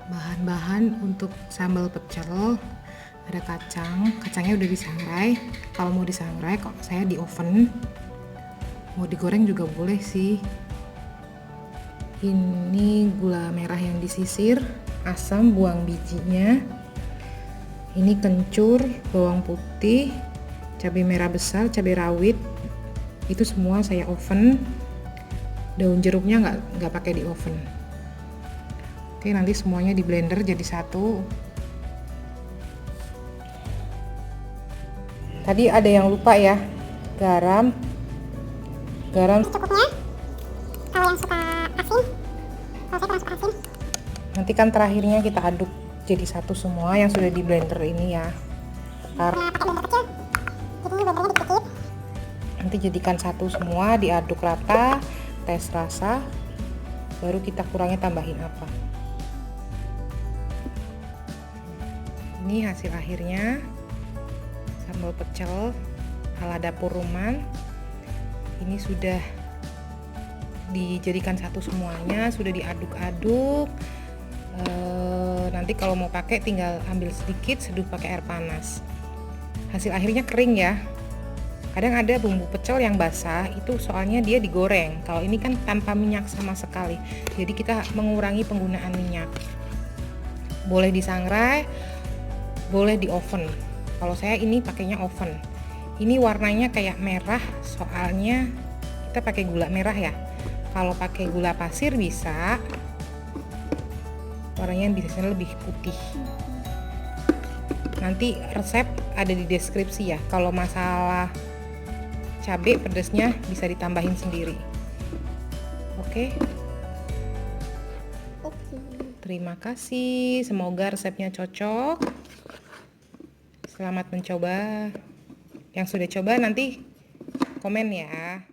Bahan-bahan untuk sambal pecel, ada kacangnya udah disangrai. Kalau mau disangrai, kok saya di oven. Mau digoreng juga boleh sih. Ini gula merah yang disisir, asam, buang bijinya. Ini kencur, bawang putih, cabai merah besar, cabai rawit. Itu semua saya oven. Daun jeruknya nggak pakai di oven. Oke, nanti semuanya di blender jadi satu. Tadi ada yang lupa ya, garam secukupnya. Kalau yang suka asin, kalau saya kurang suka asin. Nanti kan terakhirnya kita aduk jadi satu semua yang sudah di blender ini ya. Karena pakai blender kecil, jadi blendernya dikit-dikit. Nanti jadikan satu semua, diaduk rata, tes rasa, baru kita kurangnya tambahin apa. Ini hasil akhirnya, sambal pecel ala dapur Ruman. Ini sudah dijadikan satu semuanya, sudah diaduk-aduk. Nanti kalau mau pakai tinggal ambil sedikit, seduh pakai air panas. Hasil akhirnya kering ya. Kadang ada bumbu pecel yang basah, itu soalnya dia digoreng. Kalau ini kan tanpa minyak sama sekali, jadi kita mengurangi penggunaan minyak. Boleh disangrai, boleh di oven. Kalau saya ini pakainya oven. Ini warnanya kayak merah, soalnya kita pakai gula merah ya. Kalau pakai gula pasir bisa, warnanya bisa lebih putih. Nanti resep ada di deskripsi ya. Kalau masalah cabai pedasnya bisa ditambahin sendiri. Oke. Terima kasih. Semoga resepnya cocok. Selamat mencoba. Yang sudah coba nanti komen ya.